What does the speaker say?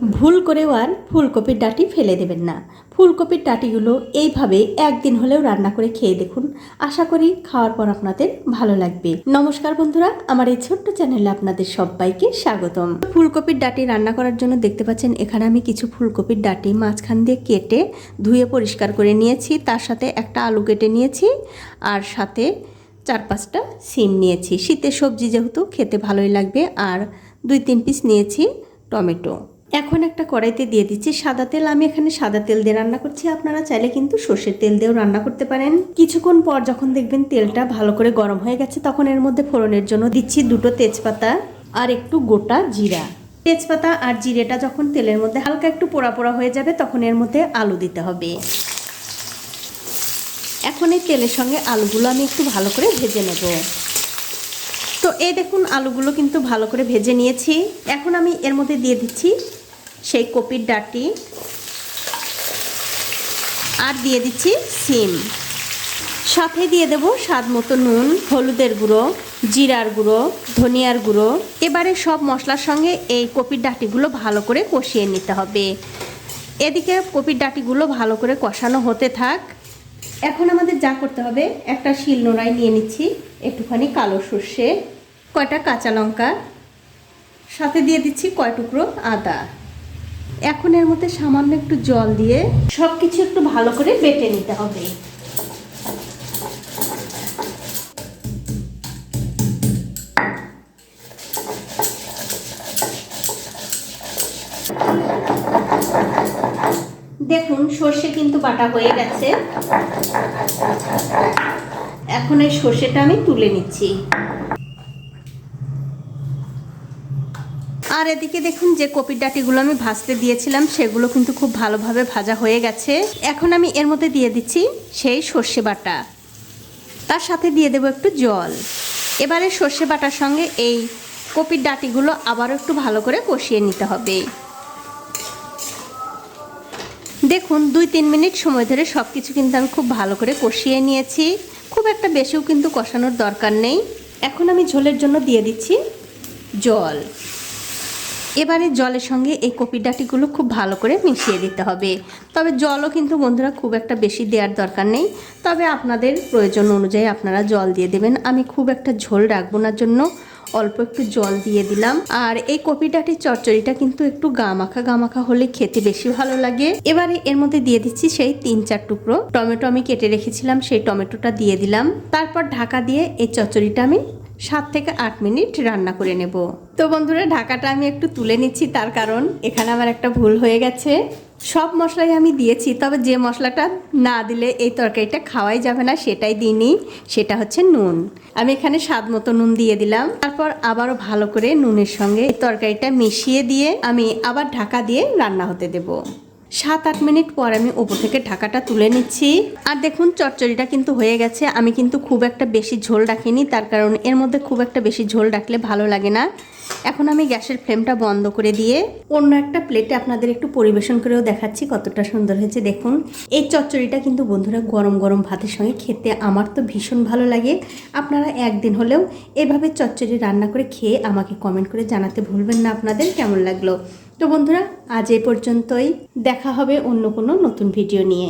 ভুল করেও আর ফুলকপির ডাঁটি ফেলে দেবেন না। ফুলকপির ডাঁটিগুলো এইভাবে একদিন হলেও রান্না করে খেয়ে দেখুন। আশা করি খাওয়ার পর আপনাদের ভালো লাগবে। নমস্কার বন্ধুরা, আমার এই ছোট্ট চ্যানেলে আপনাদের সবাইকে স্বাগতম। ফুলকপির ডাঁটি রান্না করার জন্য দেখতে পাচ্ছেন এখানে আমি কিছু ফুলকপির ডাঁটি মাঝখান দিয়ে কেটে ধুয়ে পরিষ্কার করে নিয়েছি। তার সাথে একটা আলু কেটে নিয়েছি আর সাথে 4-5টা সিম নিয়েছি। শীতের সবজি যেহেতু খেতে ভালোই লাগবে। আর 2-3 পিস নিয়েছি টমেটো। এখন একটা কড়াইতে দিয়ে দিচ্ছি সাদা তেল। আমি এখানে সাদা তেল দিয়ে রান্না করছি, আপনারা চাইলে কিন্তু সর্ষের তেল দিয়েও রান্না করতে পারেন। কিছুক্ষণ পর যখন দেখবেন তেলটা ভালো করে গরম হয়ে গেছে, তখন এর মধ্যে ফোড়নের জন্য দিচ্ছি 2টো তেজপাতা আর একটু গোটা জিরা। তেজপাতা আর জিরেটা যখন তেলের মধ্যে হালকা একটু পোড়া পোড়া হয়ে যাবে, তখন এর মধ্যে আলু দিতে হবে। এখন এই তেলের সঙ্গে আলুগুলো আমি একটু ভালো করে ভেজে নেব। তো এই দেখুন আলুগুলো কিন্তু ভালো করে ভেজে নিয়েছি। এখন আমি এর মধ্যে দিয়ে দিচ্ছি সেই কপির ডাঁটি আর দিয়ে দিচ্ছি সিম। সাথে দিয়ে দেব স্বাদ মতো নুন, হলুদের গুঁড়ো, জিরার গুঁড়ো, ধনিয়ার গুঁড়ো। এবারে সব মশলার সঙ্গে এই কপির ডাঁটিগুলো ভালো করে কষিয়ে নিতে হবে। এদিকে কপির ডাঁটিগুলো ভালো করে কষানো হতে থাক। এখন আমাদের যা করতে হবে, একটা শিলনোড়ায় নিয়ে নিচ্ছি একটুখানি কালো সর্ষে, কয়টা কাঁচা লঙ্কা, সাথে দিয়ে দিচ্ছি কয় টুকরো আদা। এখন এর মধ্যে সামান্য একটু জল দিয়ে সব কিছু একটু ভালো করে বেটে নিতে হবে। দেখুন সর্ষে কিন্তু বাটা হয়ে গেছে। এখন এই সর্ষেটা আমি তুলে নিচ্ছি। আর এদিকে দেখুন যে কপির ডাঁটিগুলো আমি ভাজতে দিয়েছিলাম সেগুলো কিন্তু খুব ভালোভাবে ভাজা হয়ে গেছে। এখন আমি এর মধ্যে দিয়ে দিচ্ছি সেই সর্ষে বাটা, তার সাথে দিয়ে দেবো একটু জল। এবারে সর্ষে বাটার সঙ্গে এই কপির ডাঁটিগুলো আবারও একটু ভালো করে কষিয়ে নিতে হবে। দেখুন 2-3 মিনিট সময় ধরে সব কিছু কিন্তু আমি খুব ভালো করে কষিয়ে নিয়েছি। খুব একটা বেশিও কিন্তু কষানোর দরকার নেই। এখন আমি ঝোলের জন্য দিয়ে দিচ্ছি জল। এবারে জলের সঙ্গে এই কপির ডাঁটিগুলো খুব ভালো করে মিশিয়ে দিতে হবে। তবে জলও কিন্তু বন্ধুরা খুব একটা বেশি দেওয়ার দরকার নেই, তবে আপনাদের প্রয়োজন অনুযায়ী আপনারা জল দিয়ে দেবেন। আমি খুব একটা ঝোল রাখবো না জন্য অল্প একটু জল দিয়ে দিলাম। আর এই কপি ডাঁটির চচ্চড়িটা কিন্তু একটু গামাখা হলে খেতে বেশি ভালো লাগে। এবারে এর মধ্যে দিয়ে দিচ্ছি সেই 3-4 টুকরো টমেটো আমি কেটে রেখেছিলাম, সেই টমেটোটা দিয়ে দিলাম। তারপর ঢাকা দিয়ে এই চচ্চড়িটা আমি 7 থেকে 8 মিনিট রান্না করে নেব। তো বন্ধুরা ঢাকাটা আমি একটু তুলে নিচ্ছি, তার কারণ এখানে আমার একটা ভুল হয়ে গেছে। সব মশলাই আমি দিয়েছি, তবে যে মশলাটা না দিলে এই তরকারিটা খাওয়াই যাবে না সেটাই দিইনি, সেটা হচ্ছে নুন। আমি এখানে স্বাদ মতো নুন দিয়ে দিলাম। তারপর আবারও ভালো করে নুনের সঙ্গে এই তরকারিটা মিশিয়ে দিয়ে আমি আবার ঢাকা দিয়ে রান্না হতে দেব। 7-8 মিনিট পর আমি ওপর থেকে ঢাকাটা তুলে নিচ্ছি। আর দেখুন চচ্চড়িটা কিন্তু হয়ে গেছে। আমি কিন্তু খুব একটা বেশি ঝোল রাখিনি, তার কারণ এর মধ্যে খুব একটা বেশি ঝোল রাখলে ভালো লাগে না। এখন আমি গ্যাসের ফ্লেমটা বন্ধ করে দিয়ে অন্য একটা প্লেটে আপনাদের একটু পরিবেশন করেও দেখাচ্ছি কতটা সুন্দর হয়েছে। দেখুন এই চচ্চড়িটা কিন্তু বন্ধুরা গরম গরম ভাতের সঙ্গে খেতে আমার তো ভীষণ ভালো লাগে। আপনারা একদিন হলেও এভাবে চচ্চড়ি রান্না করে খেয়ে আমাকে কমেন্ট করে জানাতে ভুলবেন না আপনাদের কেমন লাগলো। তো বন্ধুরা আজ এই পর্যন্তই, দেখা হবে অন্য কোনো নতুন ভিডিও নিয়ে।